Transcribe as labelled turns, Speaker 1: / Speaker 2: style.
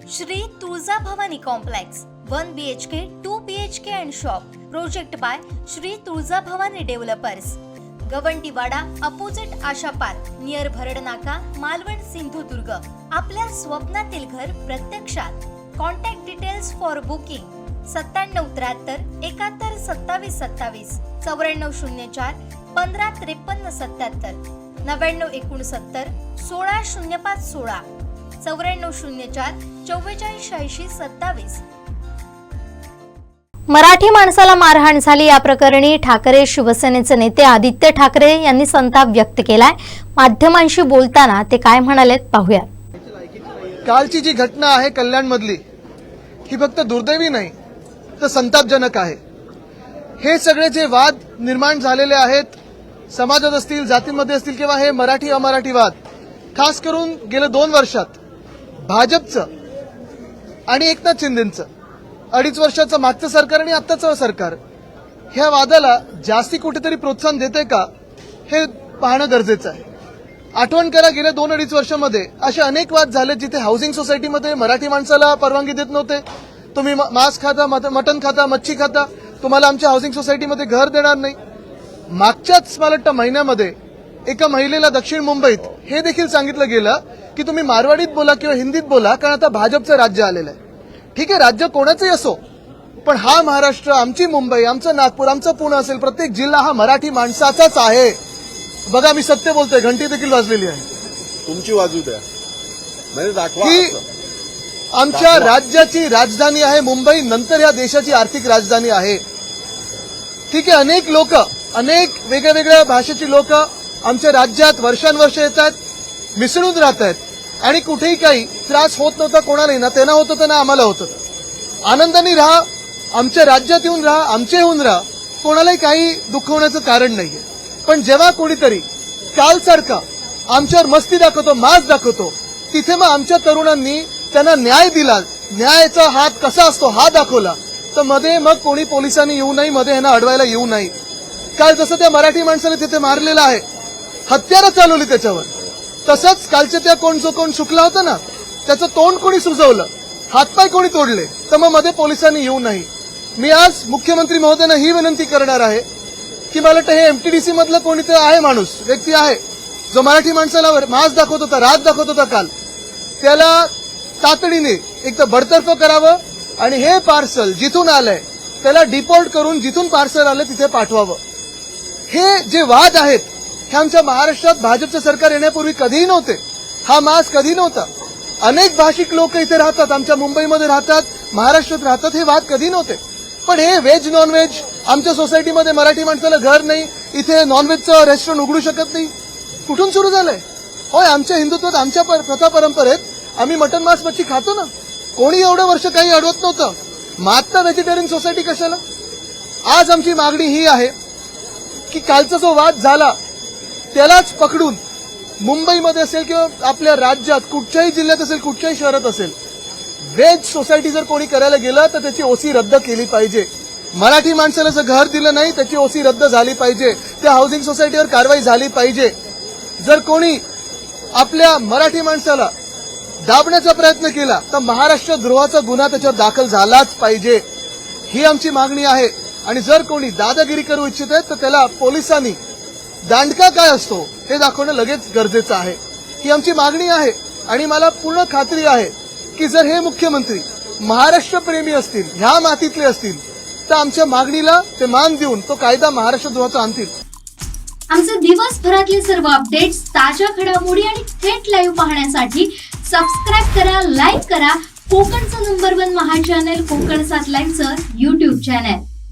Speaker 1: Shri Tuljabhavani complex 1 BHK 2 BHK and shop project by Shri Tuljabhavani developers Gavantiwada opposite Asha park near Bhardanaka Malvan Sindhudurg. आपल्या स्वप्नातील घर प्रत्यक्षात। Contact details for booking 9773 71 27 27 9404 15 53 77 9969 16 05 16 9404 44 86 27। Marathi माणसाला मारहाण झाली या प्रकरणी ठाकरे शिवसेनेचे नेते आदित्य ठाकरे यांनी संताप व्यक्त केलाय। माध्यमांशी बोलताना ते काय म्हणालेत पाहूया।
Speaker 2: कालची जी घटना आहे कल्याण मधली ही फक्त दुर्दैवी नाही तर संतापजनक आहे। हे सगळे जे वाद निर्माण झालेले आहेत समाजात असतील जातींमध्ये असतील किंवा हे मराठी अमराठी वाद खास करून गेल्या 2 वर्षात भाजपचं आणि एकनाथ शिंदेचं 2.5 वर्षाचं मागचं सरकार आणि आत्ताचं सरकार ह्या वादाला जास्ती कुठेतरी प्रोत्साहन देते का हे पाहणं गरजेचं आहे। आठवण करा गेल्या 2-2.5 वर्षामध्ये असे अनेक वाद झाले जिथे हाऊसिंग सोसायटीमध्ये मराठी माणसाला परवानगी देत नव्हते। तुम्ही मांस खाता मटण खाता मच्छी खाता तुम्हाला आमच्या हाऊसिंग सोसायटीमध्ये घर देणार नाही। मागच्याच मला वाटतं महिन्यामध्ये एका महिलेला दक्षिण मुंबईत हे देखील सांगितलं गेलं की तुम्ही मारवाडीत बोला किंवा हिंदीत बोला कारण आता भाजपचं राज्य आलेलं आहे। ठीक आहे राज्य कोणाचंही असो पण हा महाराष्ट्र आमची मुंबई आमचं नागपूर आमचं पुणे असेल प्रत्येक जिल्हा हा मराठी माणसाचाच आहे। बघा मी सत्य बोलतोय घंटी देखील वाजलेली आहे।
Speaker 3: तुमची वाजू द्या म्हणजे दाखवा
Speaker 2: ही आमच्या राज्याची राजधानी आहे मुंबई नंतर या देशाची आर्थिक राजधानी आहे। ठीक आहे अनेक लोक अनेक वेगवेगळ्या भाषेची लोक आमच्या राज्यात वर्षानुवर्ष येतात मिसळून राहत आहेत आणि कुठेही काही त्रास होत नव्हता कोणालाही ना त्यांना होत होतं ना आम्हाला होत होतं। आनंदाने राहा आमच्या राज्यात येऊन राहा आमचे येऊन राहा कोणालाही काही दुःख होण्याचं कारण नाहीये। पण जेव्हा कोणीतरी कालसारखा आमच्यावर मस्ती दाखवतो मास दाखवतो तिथे मग आमच्या तरुणांनी त्यांना न्याय दिला न्यायाचा हात कसा असतो हा दाखवला तर मध्ये मग कोणी पोलिसांनी येऊ नये मध्ये ह्यांना अडवायला येऊ नये। काल जसं त्या मराठी माणसाने तिथे मारलेलं आहे हत्यारं चालवली त्याच्यावर तसंच कालच्या त्या कोण सुकला होता ना त्याचं तोंड कोणी सुजवलं हातपाय कोणी तोडले तर मग मध्ये पोलिसांनी येऊ नये। मी आज मुख्यमंत्री महोदयांना ही विनंती करणार आहे की मला वाटतं हे एमटीडीसी मधलं कोणीतरी आहे माणूस व्यक्ती आहे जो मराठी माणसाला मास दाखवत होता रात दाखवत होता काल त्याला तातडीने एक तर बडतर्फ करावं आणि हे पार्सल जिथून आलंय त्याला डिपोर्ट करून जिथून पार्सल आलं तिथे पाठवावं। हे जे वाद आहेत हे आमच्या महाराष्ट्रात भाजपचं सरकार येण्यापूर्वी कधीही नव्हते। हा मास कधी नव्हता। अनेक भाषिक लोक इथे राहतात आमच्या मुंबईमध्ये राहतात महाराष्ट्रात राहतात हे वाद कधी नव्हते। पण हे व्हेज नॉन व्हेज आमच्या सोसायटीमध्ये मराठी माणसाला घर नाही इथे नॉनव्हेजचं रेस्टॉरंट उघडू शकत नाही कुठून सुरू झालंय। होय आमच्या हिंदुत्वात आमच्या प्रथा परंपरेत आम्ही मटन मांस मच्छी खातो ना कोणी एवढं वर्ष काही अडवत नव्हतं मग आता व्हेजिटेरियन सोसायटी कशाला। आज आमची मागणी ही आहे की कालचा जो वाद झाला त्यालाच पकडून मुंबईमध्ये असेल किंवा आपल्या राज्यात कुठच्याही जिल्ह्यात असेल कुठच्याही शहरात असेल व्हेज सोसायटी जर कोणी करायला गेलं तर त्याची ओसी रद्द केली पाहिजे। मराठी माणसाला जर घर दिलं नाही त्याची ओसी रद्द झाली पाहिजे। त्या हाऊसिंग सोसायटीवर कारवाई झाली पाहिजे। जर कोणी आपल्या मराठी माणसाला दाबण्याचा प्रयत्न केला तर महाराष्ट्र द्रोहाचा गुन्हा त्याच्यावर दाखल झालाच पाहिजे ही आमची मागणी आहे। आणि जर कोणी दादागिरी करू इच्छित आहे तर त्याला पोलिसांनी दांडका काय असतो हे दाखवणं लगेच गरजेचं आहे ही आमची मागणी आहे। आणि मला पूर्ण खात्री आहे की जर हे मुख्यमंत्री महाराष्ट्र प्रेमी असतील ह्या मातीतले असतील तर आमच्या मागणीला ते मान देऊन तो कायदा महाराष्ट्र द्रोहाचा आणतील।
Speaker 4: आमचे दिवसभरातले सर्व अपडेट्स ताज्या घडामोडी आणि थेट लाईव्ह पाहण्यासाठी सबस्क्राईब करा लाईक करा कोकणचं नंबर 1 महा चॅनल कोकण 7 लाईव्हचं YouTube चॅनल।